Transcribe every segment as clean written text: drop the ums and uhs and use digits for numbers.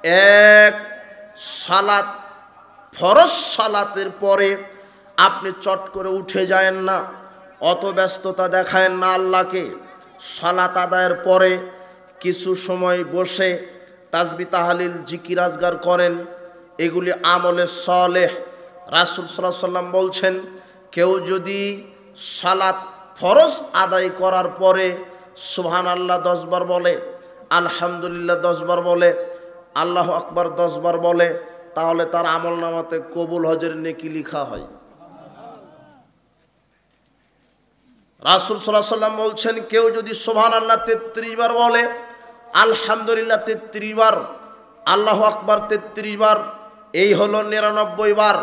এক, সালাত ফরজ সালাতের পরে আপনি চট করে উঠে যায়েন না, অত ব্যস্ততা দেখায়েন না আল্লাহকে। সালাত আদায়ের পরে কিছু সময় বসে তাসবিহ তাহলিল জিকির আজগার করেন, এগুলি আমলে সালেহ। রাসূল সাল্লাল্লাহু আলাইহি ওয়াসাল্লাম বলছেন, কেউ যদি সালাত ফরজ আদায় করার পরে সুবহানাল্লাহ 10 বার বলে, আলহামদুলিল্লাহ 10 বার বলে, আল্লাহু আকবার 10 বার বলে, তাহলে তার আমলনামাতে কবুল হজের নেকি লেখা হয়। রাসূল সাল্লাল্লাহু আলাইহি ওয়াসাল্লাম বলছেন, কেউ যদি সুবহানাল্লাহ 33 বার বলে, আলহামদুলিল্লাহ 33 বার, আল্লাহু আকবার 33 বার, এই হলো 99 বার।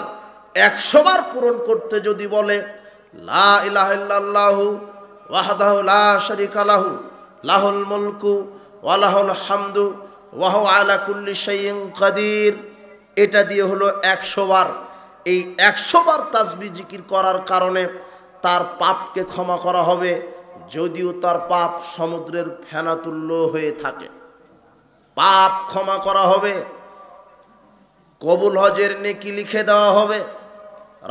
100 বার পূরণ করতে যদি বলে, লা ইলাহা ইল্লাল্লাহু ওয়াহদাহু লা শারীকা লাহু লাহুল মুলকু ওয়া লাহুল হামদু ওয়া হুয়া আলা কুল্লি শাইইন কাদির, এটা দিয়ে হলো 100 বার। এই 100 বার তাসবিহ জিকির করার কারণে তার পাপকে ক্ষমা করা হবে, যদিও তার পাপ সমুদ্রের ফেনাতুল্য হয়ে থাকে। পাপ ক্ষমা করা হবে, কবুল হজের নেকি লিখে দেওয়া হবে।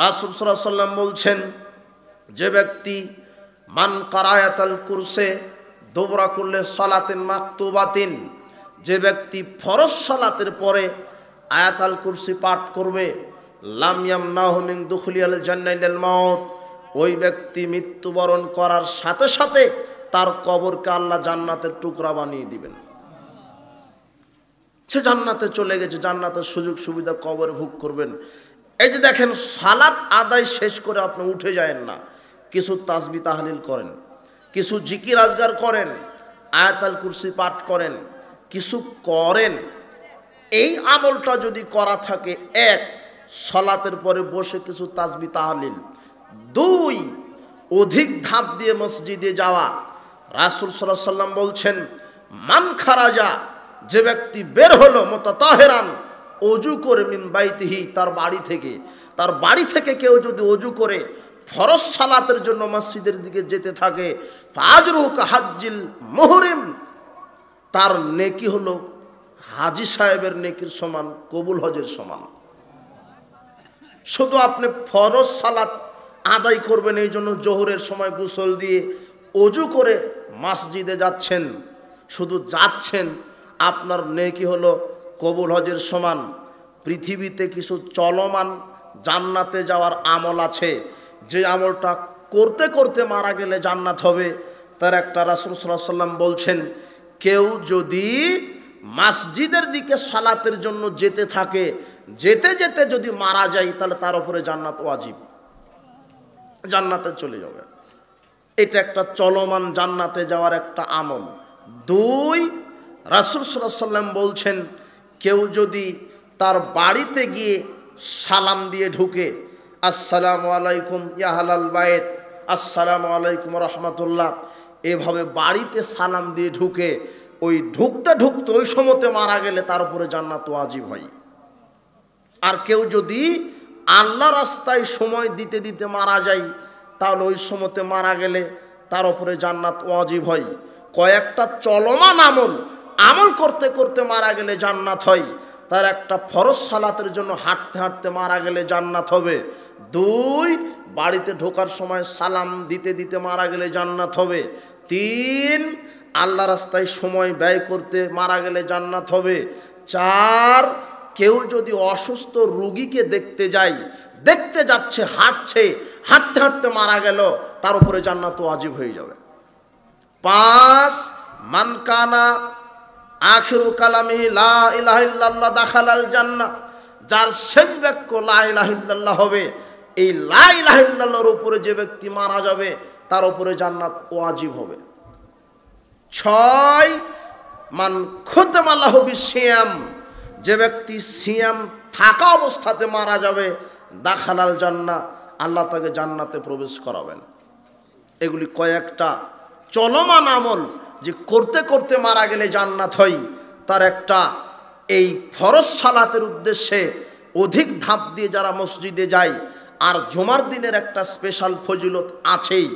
রাসূল সাল্লাল্লাহু আলাইহি ওয়াসাল্লাম বলছেন, যে ব্যক্তি মান কারায়াতাল কুরসে দুবরা কুল্লি সালাতিন মাকতুবাতিন, যে ব্যক্তি ফরজ সালাতের পরে আয়াতাল কুরসি পাঠ করবে, লাম ইয়ামনাহু মিন দুখুলিল জান্নাতিল মাউত, ওই ব্যক্তি মৃত্যুবরণ করার সাথে সাথে তার কবরকে আল্লাহ জান্নাতের টুকরা বানিয়ে দিবেন। সে জান্নাতে চলে গেছে, জান্নাতের সুযোগ সুবিধা কবরে ভোগ করবেন। এই যে দেখেন, সালাত আদায় শেষ করে আপনি উঠে যায়েন না, কিছু তাসবিহ তাহলিল করেন, কিছু জিকির আজগার করেন, আয়াতাল কুরসি পাঠ করেন, কিছু করেন। এই আমলটা যদি করা থাকে, এক, সালাতের পরে বসে কিছু তাসবিহ তাহলিল। দুই, অধিক ধাপ দিয়ে মসজিদে যাওয়া। রাসূল সাল্লাল্লাহু আলাইহি ওয়াসাল্লাম বলছেন, মান খারাজা, যে ব্যক্তি বের হলো মুতাতাহিরান, ওযু করে, মিন বাইতিহি, তার বাড়ি থেকে কেউ যদি ওযু করে ফরজ সালাতের জন্য মসজিদের দিকে যেতে থাকে, ফাজরুহু কাহাজ্জিল মুহরিম, তার নেকি হলো হাজী সাহেবের নেকির সমান, কবুল হজের সমান। শুধু আপনি ফরজ সালাত আদায় করবেন, এই জন্য জোহরের সময় গোসল দিয়ে ওযু করে মসজিদে যাচ্ছেন, শুধু যাচ্ছেন, আপনার নেকি হলো কবুল হজের সমান। পৃথিবীতে কিছু চলমান জান্নাতে যাওয়ার আমল আছে, যে আমলটা করতে করতে মারা গেলে জান্নাত হবে। তার একটা রাসূল সাল্লাল্লাহু আলাইহি ওয়াসাল্লাম বলছেন, কেউ যদি মসজিদের দিকে সালাতের জন্য যেতে থাকে, যেতে যেতে যদি মারা যায়, তাহলে তার উপরে জান্নাত ওয়াজিব, জান্নাতে চলে যাবে। এটা একটা চলমান জান্নাতে যাওয়ার একটা আমল। দুই, রাসূল সাল্লাল্লাহু আলাইহি ওয়াসাল্লাম বলছেন, কেউ যদি তার বাড়িতে গিয়ে সালাম দিয়ে ঢুকে, আসসালামু আলাইকুম ইয়া আহলাল বাইত, আসসালামু আলাইকুম রাহমাতুল্লাহ, এভাবে বাড়িতে সালাম দিয়ে ঢুকে, ওই ঢুকতে ঢুকতে ওই সময়তে মারা গেলে তার উপরে জান্নাত ওয়াজিব হয়। আর কেউ যদি আল্লাহ রাস্তায় সময় দিতে দিতে মারা যায়, তাহলে ওই সময়তে মারা গেলে তার উপরে জান্নাত ওয়াজিব হয়। কয়েকটা চলমান আমল করতে করতে মারা গেলে জান্নাত হয়। তার একটা ফরজ সালাতের জন্য হাঁটতে হাঁটতে মারা গেলে জান্নাত হবে। দুই, বাড়িতে ঢোকার সময় সালাম দিতে দিতে মারা গেলে জান্নাত হবে। তিন, আল্লাহ রাস্তায় সময় ব্যয় করতে মারা গেলে জান্নাত হবে। চার, কেউ যদি অসুস্থ রোগীকে দেখতে যায়, দেখতে যাচ্ছে, হাঁটছে, হাঁটতে হাঁটতে মারা গেল, তার উপরে জান্নাত ওয়াজিব হয়ে যাবে। পাঁচ, মান কানা আখিরু কালামি লা ইলাহা ইল্লাল্লাহ দাখালাল জান্নাহ, যার শেষ বাক্য লা ইলাহা ইল্লাল্লাহ হবে, এই লা ইলাহা ইল্লাল্লাহর উপরে যে ব্যক্তি মারা যাবে, তার উপরে জান্নাত ওয়াজিব হবে। ছয়, মান খুতমা লাহু বিসিয়াম, যে ব্যক্তি সিয়াম থাকা অবস্থাতে মারা যাবে, দাখালাল জান্নাহ, আল্লাহ তাকে জান্নাতে প্রবেশ করাবেন। এগুলি কয়েকটা চলমান আমল, যে করতে করতে মারা গেলে জান্নাত হয়। তার একটা, এই ফরজ সালাতের উদ্দেশ্যে অধিক ধাপ দিয়ে যারা মসজিদে যায়। আর জুমার দিনের একটা স্পেশাল ফজিলত আছেই,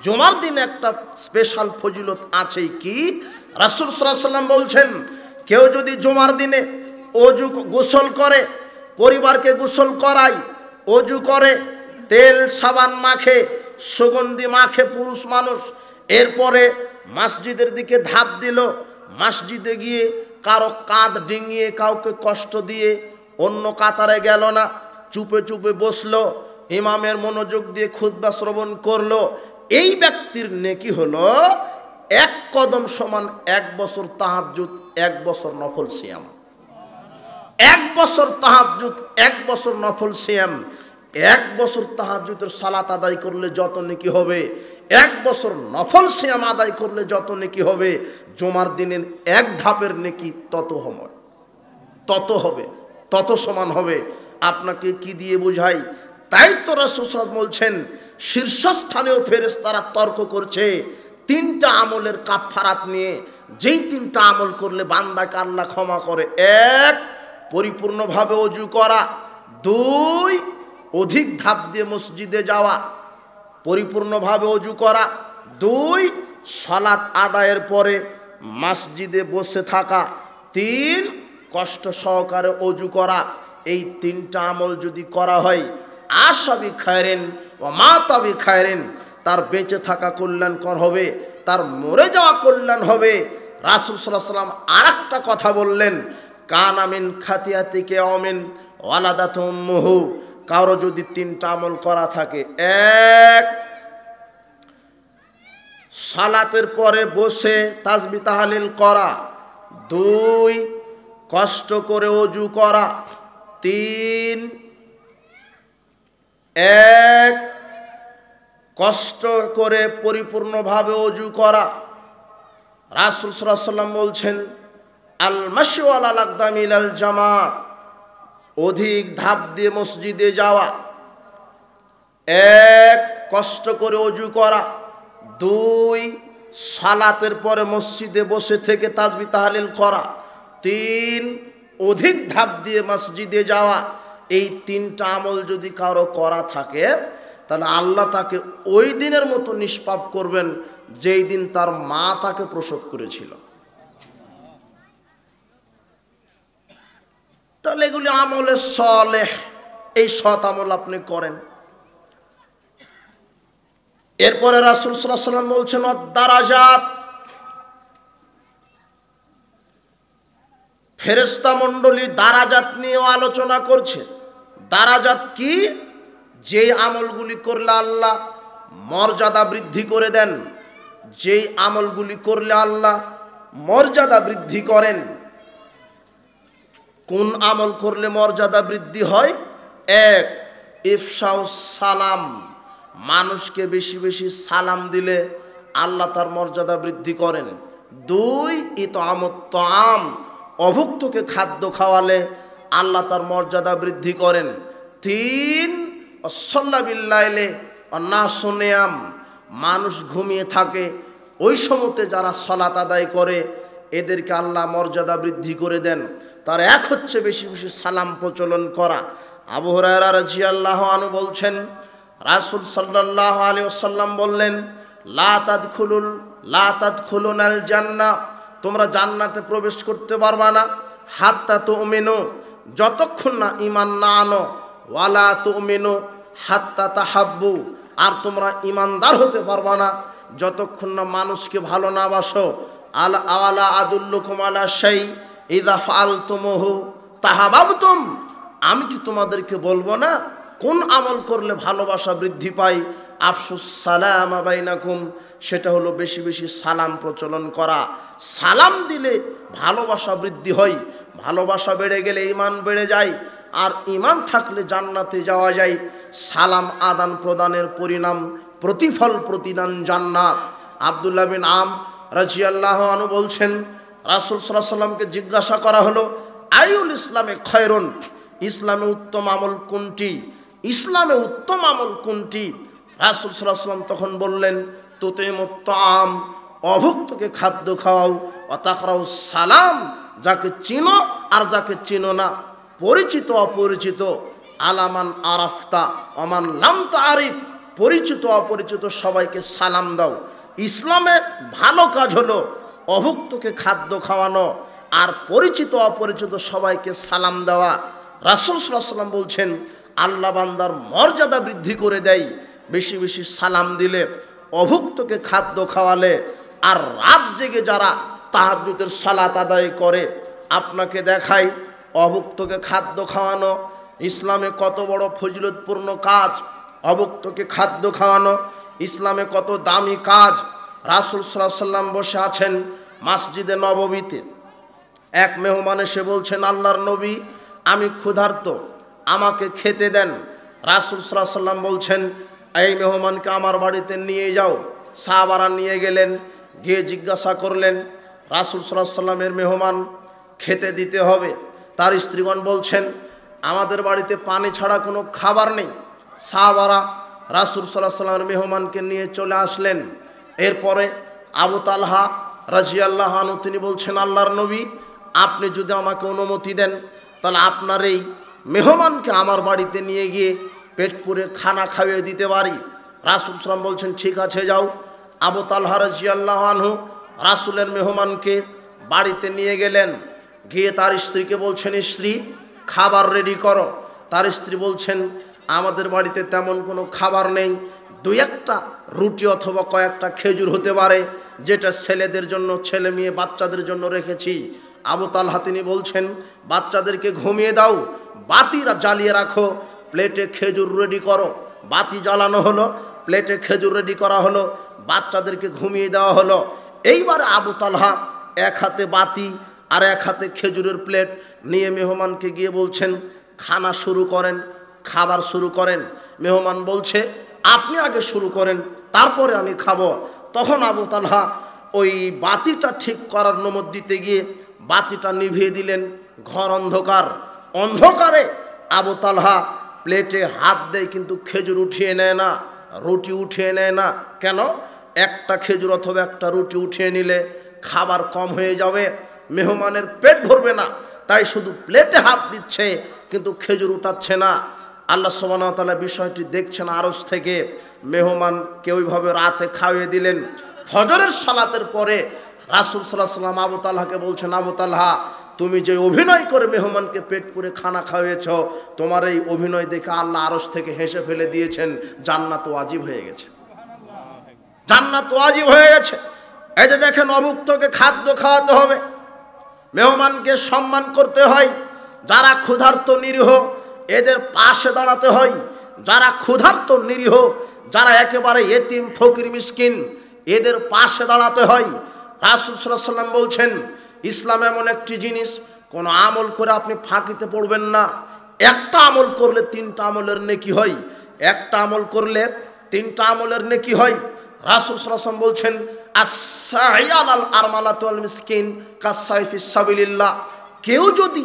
জুমার দিনে একটা স্পেশাল ফজিলত আছেই। কি? রাসূল সাল্লাল্লাহু আলাইহি ওয়াসাল্লাম বলছেন, কেউ যদি জুমার দিনে অজু গোসল করে, পরিবারকে গোসল করায়, অজু করে, তেল সাবান মাখে, সুগন্ধি মাখে পুরুষ মানুষ। এরপরে মসজিদের দিকে ধাপ দিল। মসজিদে গিয়ে কারো কাঁধ ডিঙিয়ে কাউকে কষ্ট দিয়ে অন্য কাতারে গেল না, চুপে চুপে বসলো, ইমামের মনোযোগ দিয়ে খুতবা শ্রবণ করলো। এই ব্যক্তির নেকি হলো 1 কদম সমান 1 বছর তাহাজ্জুদ, 1 বছর নফল সিয়াম। 1 বছর তাহাজ্জুদ, 1 বছর নফল সিয়াম। 1 বছর তাহাজ্জুদের সালাত আদায় করলে যত নেকি হবে, 1 বছর নফল সিয়াম আদায় করলে যত নেকি হবে, জুমার দিনের 1 ধাপের নেকি তত হবে, তত সমান হবে। আপনাকে কি দিয়ে বুঝাই? তাই তো রাসূল সাল্লাল্লাহু আলাইহি ওয়াসাল্লাম বলছেন, শীর্ষস্থানীয় ফেরেশতারা তর্ক করছে 3টা আমলের কাফফারাত নিয়ে, যেই 3টা আমল করলে বান্দাকে আল্লাহ ক্ষমা করে। 1, পরিপূর্ণভাবে ওযু করা। 2, অধিক ধাপ দিয়ে মসজিদে যাওয়া। পরিপূর্ণভাবে ওযু করা। 2, সালাত আদায়ের পরে মসজিদে বসে থাকা। 3, কষ্ট সহকারে ওযু করা। এই 3টা আমল যদি করা হয়, আশাবি খায়রেন ওয়া মাতাবি খায়রেন, তার বেঁচে থাকা কল্যাণকর হবে, তার মরে যাওয়া কল্যাণ হবে। রাসূল সাল্লাল্লাহু আলাইহি ওয়াসাল্লাম আরেকটা কথা বললেন, কানা মিন খাতিয়াতিকা আমিন ওয়ালাদাতু উম্মুহু। কারো যদি 3টা আমল করা থাকে, 1, সালাতের পরে বসে তাসবিহ তাহলিল করা। 2, কষ্ট করে ওযু করা। 3, 1, কষ্ট করে পরিপূর্ণভাবে ওযু করা। রাসূল সাল্লাল্লাহু আলাইহি ওয়াসাল্লাম বলছেন, আল মাশু আলাল আকদামি ইলাল জামাত, অধিক ধাপ দিয়ে মসজিদে যাওয়া। 1, কষ্ট করে ওযু করা। 2, সালাতের পরে মসজিদে বসে থেকে তাসবিহ তাহলিল করা। 3, অধিক ধাপ দিয়ে মসজিদে যাওয়া। এই 3টা আমল যদি কারো করা থাকে, তাহলে আল্লাহ তাকে ওই দিনের মতো নিষ্পাপ করবেন যেই দিন তার মা তাকে প্রসব করেছিল। তাহলে এগুলি আমলে সালেহ, এই সৎ আমল আপনি করেন। এরপরে রাসূল সাল্লাল্লাহু আলাইহি ওয়াসাল্লাম বলছেন, দারাজাত, ফেরেশতা মণ্ডলী দারাজাত নিয়ে আলোচনা করছে। দারাজাত কি? যেই আমলগুলি করলে আল্লাহ মর্যাদা বৃদ্ধি করে দেন, যেই আমলগুলি করলে আল্লাহ মর্যাদা বৃদ্ধি করেন। কোন আমল করলে মর্যাদা বৃদ্ধি হয়? 1, ইফশাউস সালাম, মানুষকে বেশি বেশি সালাম দিলে আল্লাহ তার মর্যাদা বৃদ্ধি করেন। 2, ইতআমুত তাআম, অভুক্তকে খাদ্য খাওয়ালে আল্লাহ তার মর্যাদা বৃদ্ধি করেন। 3, সাল্লা বিল্লাইলে নাসু নিয়াম, মানুষ ঘুমিয়ে থাকে, ওই সময়তে যারা সালাত আদায় করে এদেরকে আল্লাহ মর্যাদা বৃদ্ধি করে দেন। তার 1 হচ্ছে বেশি বেশি সালাম প্রচলন করা। আবু হুরায়রা রাদিয়াল্লাহু আনহু বলছেন, রাসূল সাল্লাল্লাহু আলাইহি ওয়াসাল্লাম বললেন, লা তাদখুলুনাল জান্নাহ, তোমরা জান্নাতে প্রবেশ করতে পারবা না, হাত্তা তুমিনু, যতক্ষণ না ঈমান না আনো, ওয়ালা তুমিনু হাত্তা তাহাব্বু, আর তোমরা ঈমানদার হতে পারবা না যতক্ষণ না মানুষকে ভালো না বাসো। আলা আদুল্লুকুম আলা শাই ইযা ফাআলতুমুহু তাহাব্বাতুম, আমি কি তোমাদেরকে বলবো না কোন আমল করলে ভালোবাসা বৃদ্ধি পায়? আফসুস সালাম বাইনাকুম, সেটা হলো বেশি বেশি সালাম প্রচলন করা। সালাম দিলে ভালোবাসা বৃদ্ধি হয়, ভালোবাসা বেড়ে গেলে ঈমান বেড়ে যায়, আর ঈমান থাকলে জান্নাতে যাওয়া যায়। সালাম আদান প্রদানের পরিণাম, প্রতিফল, প্রতিদান জান্নাত। আব্দুল্লাহ বিন আমর রাদিয়াল্লাহু আনহু বলছেন, রাসূল সাল্লাল্লাহু আলাইহি ওয়াসাল্লামকে জিজ্ঞাসা করা হলো, আইউল ইসলামে খয়রুন, ইসলামে উত্তম আমল কোনটি? ইসলামে উত্তম আমল কোনটি? রাসূল সাল্লাল্লাহু আলাইহি ওয়াসাল্লাম তখন বললেন, তুতিমুত তাআম, অভুক্তকে খাদ্য খাওয়াও, ওয়া তাকরাউস সালাম, যাকে চিনো আর যাকে চিনো না, পরিচিত অপরিচিত, আলামান আরাফতা ওমান লাম তারিফ, পরিচিত অপরিচিত সবাইকে সালাম দাও। ইসলামে ভালো কাজ হলো অভুক্তকে খাদ্য খাওয়ানো, আর পরিচিত অপরিচিত সবাইকে সালাম দেওয়া। রাসূল সাল্লাল্লাহু আলাইহি ওয়াসাল্লাম বলছেন আল্লাহ বান্দার মর্যাদা বৃদ্ধি করে দেয় বেশি বেশি সালাম দিলে, অভুক্তকে খাদ্য খাওয়ালে। আর রাত জেগে যারা তাহাজ্জুদের সালাত আদায় করে, আপনাকে দেখাই অভুক্তকে খাদ্য খাওয়ানো ইসলামে কত বড় ফজিলতপূর্ণ কাজ। অভুক্তকে খাদ্য খাওয়ানো ইসলামে কত দামি কাজ। রাসূল সাল্লাল্লাহু আলাইহি ওয়াসাল্লাম বসে আছেন মসজিদে নববীতে, এক মেহমান এসে বলছেন আল্লাহর নবী আমি ক্ষুধার্ত, আমাকে খেতে দেন। রাসূল সাল্লাল্লাহু আলাইহি ওয়াসাল্লাম বলছেন এই মেহমানকে আমার বাড়িতে নিয়ে যাও। সাহাবারা নিয়ে গেলেন, গিয়ে জিজ্ঞাসা করলেন রাসূল সাল্লাল্লাহু আলাইহি ওয়াসাল্লামের মেহমান খেতে দিতে হবে। তার স্ত্রীগণ বলছেন আমাদের বাড়িতে পানি ছাড়া কোনো খাবার নেই। সাহাবারা রাসূল সাল্লাল্লাহু আলাইহি ওয়াসাল্লামের মেহমানকে নিয়ে চলে আসলেন। এরপরে আবু তালহা রাদিয়াল্লাহু আনহু তিনি বলছেন আল্লাহর নবী আপনি যদি আমাকে অনুমতি দেন তাহলে আপনার এই মেহমানকে আমার বাড়িতে নিয়ে গিয়ে পেট পুরে খানা খাইয়ে দিতে পারি। রাসূল সাল্লাম বলছেন ঠিক আছে যাও। আবু তালহা রাদিয়াল্লাহু আনহু রাসূলের মেহমানকে বাড়িতে নিয়ে গেলেন, গিয়ে তার স্ত্রীকে বলছেন স্ত্রী খাবার রেডি করো। তার স্ত্রী বলছেন আমাদের বাড়িতে তেমন কোনো খাবার নেই, দুই একটা রুটি অথবা কয়েকটা খেজুর হতে পারে, যেটা ছেলেদের জন্য ছেলে মেয়ে বাচ্চাদের জন্য রেখেছি। আবু তালহা তিনি বলছেন বাচ্চাদেরকে ঘুমিয়ে দাও, বাতিরা জ্বালিয়ে রাখো, প্লেটে খেজুর রেডি করো। বাতি জ্বালানো হলো, প্লেটে খেজুর রেডি করা হলো, বাচ্চাদেরকে ঘুমিয়ে দেওয়া হলো। এইবার আবু তালহা এক হাতে বাতি আর এক হাতে খেজুরের প্লেট নিয়ে মেহমানকে গিয়ে বলছেন খানা শুরু করেন, খাবার শুরু করেন। মেহমান বলছে আপনি আগে শুরু করেন তারপরে আমি খাবো। তখন আবু তালহা ওই বাতিটা ঠিক করার নমত দিতে গিয়ে বাতিটা নিভিয়ে দিলেন। ঘর অন্ধকার, অন্ধকারে আবু তালহা প্লেটে হাত দেয় কিন্তু খেজুর উঠিয়ে নেয় না, রুটি উঠিয়ে নেয় না। কেন? একটা খেজুর অথবা একটা রুটি উঠিয়ে নিলে খাবার কম হয়ে যাবে, মেহমানের পেট ভরবে না, তাই শুধু প্লেটে হাত দিচ্ছে কিন্তু খেজুর উঠাচ্ছে না। আল্লাহ সুবহানাহু ওয়া তাআলা বিষয়টি দেখছেন আরশ থেকে। মেহমানকে ওইভাবে রাতে খাওয়িয়ে দিলেন। ফজরের সালাতের পরে রাসূল সাল্লাল্লাহু আলাইহি ওয়াসাল্লাম আবু তালহাকে বলছেন আবু তালহা তুমি যে অভিনয় করে মেহমানকে পেট পুরে খানা খাওয়িয়েছ, তোমার এই অভিনয় দেখে আল্লাহ আরশ থেকে হেসে ফেলে দিয়েছেন, জান্নাত ওয়াজিব হয়ে গেছে, জান্নাত ওয়াজিব হয়ে গেছে। এই যে দেখেন অভুক্তকে খাদ্য খাওয়াতে হবে, মেহমানকে সম্মান করতে হয়। যারা ক্ষুধার্ত নিরীহ এদের পাশে দাঁড়াতে হয়। যারা ক্ষুধার্ত নিরীহ, যারা একেবারে এতিম ফকির মিসকিন, এদের পাশে দাঁড়াতে হয়। রাসূল সাল্লাল্লাহু আলাইহি ওয়াসাল্লাম বলছেন ইসলাম এমন একটি জিনিস কোনো আমল করে আপনি ফাঁকিতে পড়বেন না। একটা আমল করলে তিনটা আমলের নেকি হয়, একটা আমল করলে তিনটা আমলের নেকি হয়। রাসূল সাল্লাল্লাহু আলাইহি ওয়াসাল্লাম বলছেন আস-সাইয়াল আরমালাতু ওয়াল মিসকিন কাস-সাইফিস সাবিলিল্লাহ। কেউ যদি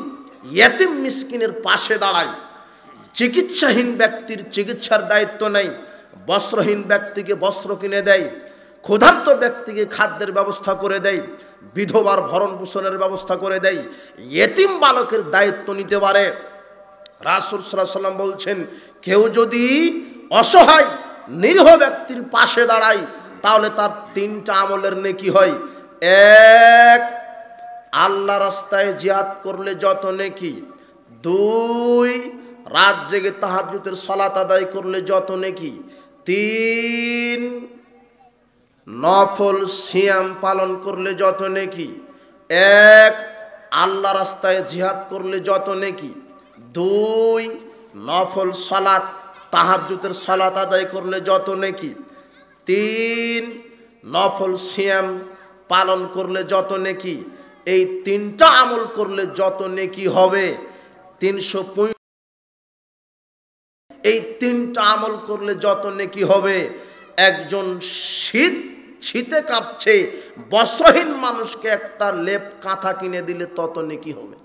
ইয়েতিম মিসকিনের পাশে দাঁড়ায়, চিকিৎসাহীন ব্যক্তির চিকিৎসার দায়িত্ব নেই, বস্ত্রহীন ব্যক্তিকে বস্ত্র কিনে দেয়, ক্ষুধার্ত ব্যক্তিকে খাদ্যের ব্যবস্থা করে দেয়, বিধবার ভরণ পোষণের ব্যবস্থা করে দেয়, ইয়েতিম বালকের দায়িত্ব নিতে পারে। রাসূল সাল্লাল্লাহু আলাইহি ওয়াসাল্লাম বলছেন কেউ যদি অসহায় নিরীহ ব্যক্তির পাশে দাঁড়ায় তাহলে তার তিনটা আমলের নেকি হয়। এক, আল্লাহ রাস্তায় জিহাদ করলে যত নেকি। দুই, রাত জেগে তাহাজ্জুদের সালাত আদায় করলে যত নেকি। তিন, নফল সিয়াম পালন করলে যত নেকি। এক, আল্লাহ রাস্তায় জিহাদ করলে যত নেকি। দুই, নফল সালাত তাহাজ্জুদের সালাত আদায় করলে যত নেকি। তিন, নফল সিয়াম পালন করলে যত নেকি। এই তিনটা আমল করলে যত নেকি হবে 365। এই তিনটা আমল করলে যত নেকি হবে একজন শীতে কাঁপছে বস্ত্রহীন মানুষকে একটা লেপ কাঁথা কিনে দিলে তত নেকি হবে।